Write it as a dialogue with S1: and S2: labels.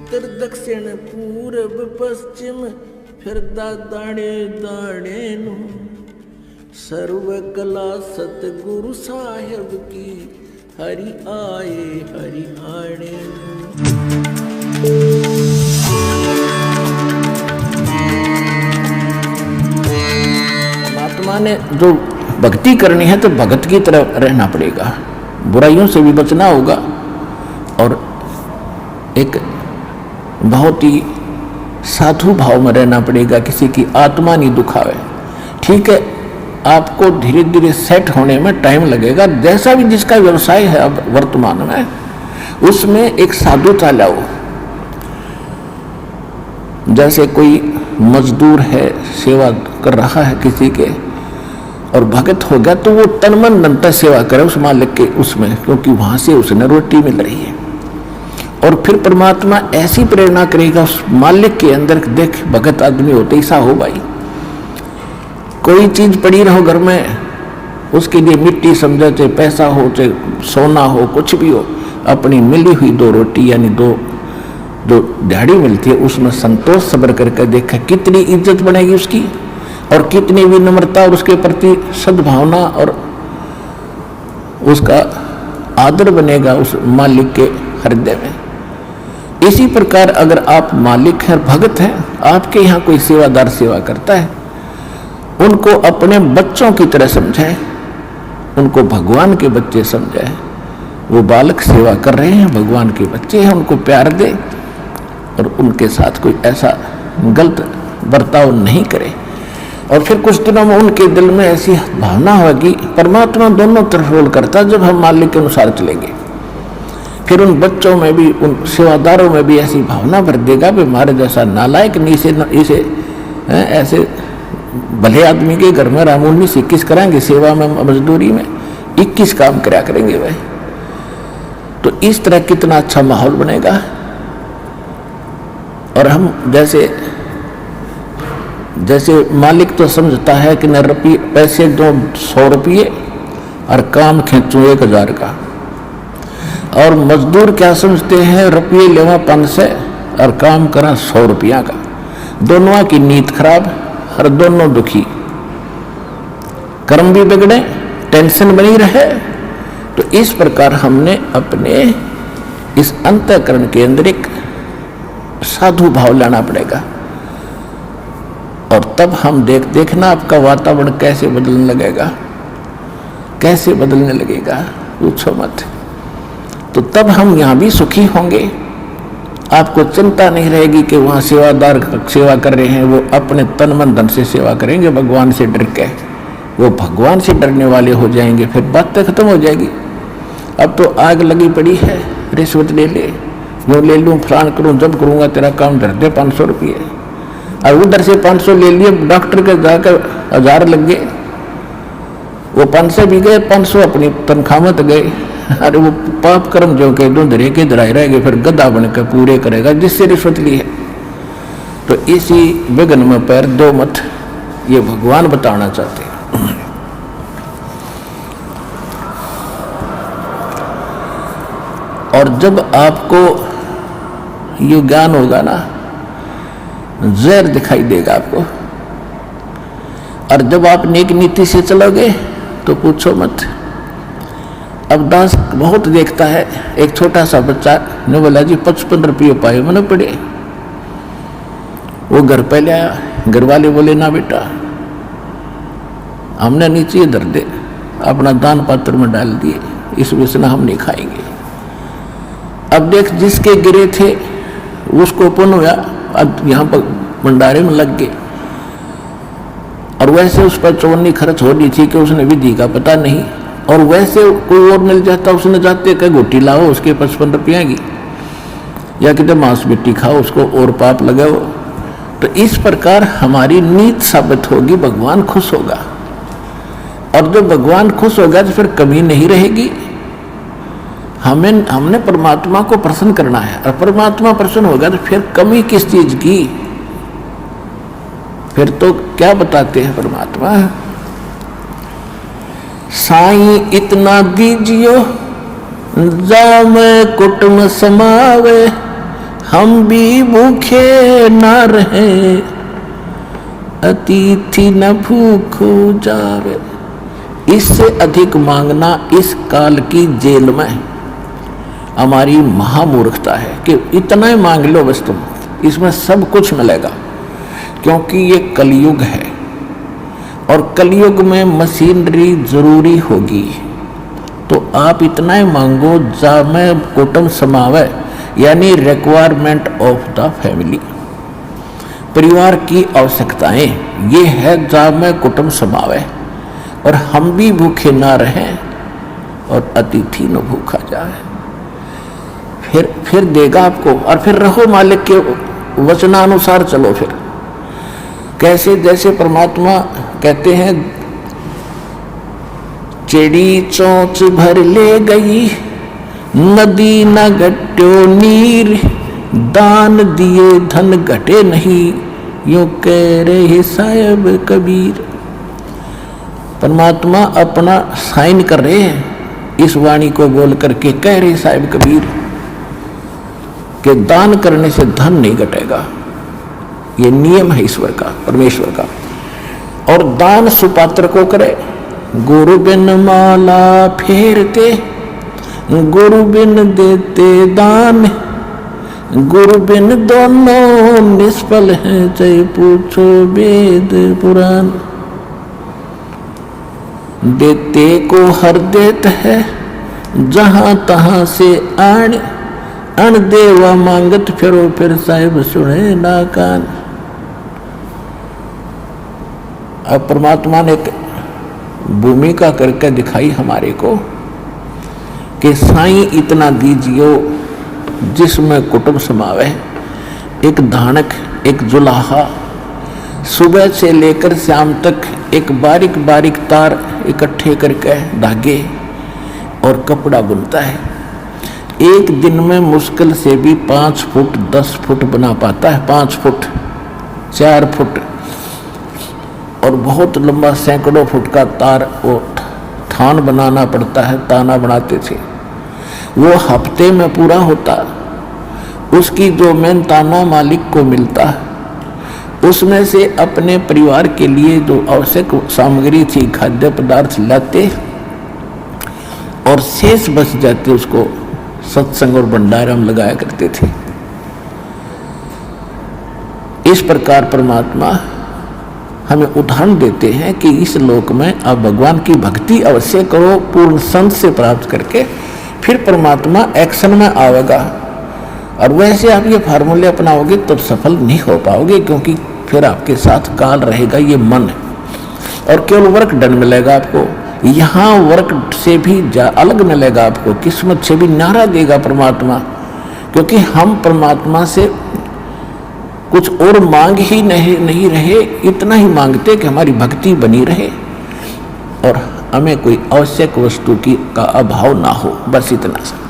S1: उत्तर दक्षिण पूरब पश्चिम फिरदा दाणे दाणे नु सर्व कला सतगुरु साहेब की हरि आए हरि आणे। परमात्मा ने जो भक्ति करनी है तो भगत की तरह रहना पड़ेगा, बुराइयों से भी बचना होगा और एक बहुत ही साधु भाव में रहना पड़ेगा, किसी की आत्मा नहीं दुखावे। ठीक है, आपको धीरे धीरे सेट होने में टाइम लगेगा, जैसा भी जिसका व्यवसाय है अब वर्तमान में उसमें एक साधुता लाओ। जैसे कोई मजदूर है, सेवा कर रहा है किसी के और भगत हो गया तो वो तन मन धन से सेवा करे उस मालिक के उसमें, क्योंकि वहां से उसने रोटी मिल रही है। और फिर परमात्मा ऐसी प्रेरणा करेगा उस मालिक के अंदर, देख भगत आदमी होते ऐसा हो भाई। कोई चीज पड़ी रहो घर में, उसके लिए मिट्टी समझे, चाहे पैसा हो चाहे सोना हो, कुछ भी हो, अपनी मिली हुई 2 रोटी यानी 2 जो दिहाड़ी मिलती है उसमें संतोष सब्र करके देखा कितनी इज्जत बनेगी उसकी और कितनी विनम्रता और उसके प्रति सद्भावना और उसका आदर बनेगा उस मालिक के हृदय में। इसी प्रकार अगर आप मालिक हैं, भगत हैं, आपके यहाँ कोई सेवादार सेवा करता है, उनको अपने बच्चों की तरह समझाए, उनको भगवान के बच्चे समझाए। वो बालक सेवा कर रहे हैं, भगवान के बच्चे हैं, उनको प्यार दे और उनके साथ कोई ऐसा गलत बर्ताव नहीं करे। और फिर कुछ दिनों में उनके दिल में ऐसी भावना होगी, परमात्मा दोनों तरफ रोल करता है, जब हम मालिक के अनुसार चलेंगे फिर उन बच्चों में भी, उन सेवादारों में भी ऐसी भावना भर देगा कि हमारे जैसा नालायक नहीं, इसे ऐसे भले आदमी के घर में राम 19-21 कराएंगे, सेवा में मजदूरी में 21 काम कराया करेंगे भाई। तो इस तरह कितना अच्छा माहौल बनेगा। और हम जैसे मालिक तो समझता है कि न पैसे दो 100 रुपये और काम खींचूं 1000 का, और मजदूर क्या समझते हैं, रुपये लेवा 500 और काम करा 100 रुपया का। दोनों की नीयत खराब और दोनों दुखी, कर्म भी बिगड़े, टेंशन बनी रहे। तो इस प्रकार हमने अपने इस अंतःकरण के अंदर एक साधु भाव लाना पड़ेगा और तब हम देखना आपका वातावरण कैसे बदलने लगेगा, कैसे बदलने लगेगा, पूछो मत। तो तब हम यहाँ भी सुखी होंगे, आपको चिंता नहीं रहेगी कि वहाँ सेवादार सेवा कर रहे हैं, वो अपने तन मन धन से सेवा करेंगे भगवान से डर के, वो भगवान से डरने वाले हो जाएंगे, फिर बातें खत्म हो जाएगी। अब तो आग लगी पड़ी है, रिश्वत ले ले, वो ले लूँ, फलान करूँ, जब करूँगा तेरा काम धर दे 500 रुपये। और उधर से 500 ले लिए, डॉक्टर के जाकर 1000 लग गए, वो 500 भी गए, 500 अपनी तनख्वाह में गए। अरे वो पाप कर्म जो के दो धरे के धराए रहेंगे, फिर गधा बनकर पूरे करेगा जिससे रिश्वत ली है। तो इसी विघ्न में पैर दो मत, ये भगवान बताना चाहते हैं। और जब आपको ये ज्ञान होगा ना, जहर दिखाई देगा आपको, और जब आप नेक नीति से चलोगे तो पूछो मत। अब दास बहुत देखता है, एक छोटा सा बच्चा ने बोला जी 55 रुपये पाए मैंने पड़े। वो घर पे ले आया, घर वाले बोले ना बेटा हमने नीचे धर दे, अपना दान पात्र में डाल दिए, इस वजह हम नहीं खाएंगे। अब देख जिसके गिरे थे उसको पुण्य हुआ, अब यहाँ पर भंडारे में लग गए। और वैसे उस पर चौनी खर्च हो रही थी कि उसने विधि का पता नहीं, और वैसे कोई और मिल जाता उसने जाते कह गोटी लाओ उसके 55 रुपये की, या कितने मांस मिट्टी खाओ उसको और पाप लगाओ। तो इस प्रकार हमारी नीत साबित होगी, भगवान खुश होगा। और जब भगवान खुश होगा तो फिर कमी नहीं रहेगी। हमने परमात्मा को प्रसन्न करना है, और परमात्मा प्रसन्न होगा तो फिर कमी किस चीज की, फिर तो क्या बताते हैं परमात्मा, साईं इतना दीजियो जाम कुटुम समावे, हम भी भूखे न रहे, अतिथि न भूखो जावे। इससे अधिक मांगना इस काल की जेल में हमारी महामूर्खता है कि इतना ही मांग लो बस तुम, इसमें सब कुछ मिलेगा, क्योंकि ये कलयुग है और कलयुग में मशीनरी जरूरी होगी। तो आप इतना ही मांगो जामे कुटुंब समावे, यानी रिक्वायरमेंट ऑफ द फैमिली, परिवार की आवश्यकताएं, ये है जामे कुटुंब समावे। और हम भी भूखे ना रहें और अतिथि न भूखा जाए। फिर देगा आपको, और फिर रहो मालिक के वचनानुसार चलो। फिर कैसे, जैसे परमात्मा कहते हैं, चिड़ी चोंच भर ले गई, नदी न घट्यो नीर, दान दिए धन घटे नहीं, यूं कह रहे साहिब कबीर। परमात्मा अपना साइन कर रहे हैं इस वाणी को बोल करके, कह रहे साहिब कबीर कि दान करने से धन नहीं घटेगा, ये नियम है ईश्वर का, परमेश्वर का। और दान सुपात्र को करे, गुरु बिन माला फेरते, गुरु बिन देते दान, गुरु बिन दोनों निष्फल है, चाहे पूछो वेद पुराण। देते को हर देत है, जहां तहां से आण, अण देवा मांगत फिरो, फिर साहिब सुने ना कान। अब परमात्मा ने भूमिका करके दिखाई हमारे को कि साईं इतना दीजियो जिसमें कुटुंब समावे। एक धानक, एक जुलाहा, सुबह से लेकर शाम तक एक बारीक बारीक तार इकट्ठे करके धागे और कपड़ा बुनता है। एक दिन में मुश्किल से भी 5 फुट 10 फुट बना पाता है, 5 फुट 4 फुट, और बहुत लंबा सैकड़ों फुट का तार वो थान बनाना पड़ता है, ताना बनाते थे। वो हफ्ते में पूरा होता। उसकी जो मेहनताना मालिक को मिलता है, उसमें से अपने परिवार के लिए जो आवश्यक सामग्री थी, खाद्य पदार्थ लाते और शेष बच जाते, उसको सत्संग और भंडारा में लगाया करते थे। इस प्रकार परमात्मा हमें उदाहरण देते हैं कि इस लोक में आप भगवान की भक्ति अवश्य करो, पूर्ण संत से प्राप्त करके, फिर परमात्मा एक्शन में आएगा। और वैसे आप ये फार्मूले अपनाओगे तो सफल नहीं हो पाओगे, क्योंकि फिर आपके साथ काल रहेगा, ये मन है। और केवल वर्क डन मिलेगा आपको, यहाँ वर्क से भी अलग मिलेगा आपको, किस्मत से भी नारा देगा परमात्मा। क्योंकि हम परमात्मा से कुछ और मांग ही नहीं रहे, इतना ही मांगते कि हमारी भक्ति बनी रहे और हमें कोई आवश्यक वस्तु का अभाव ना हो, बस इतना सा।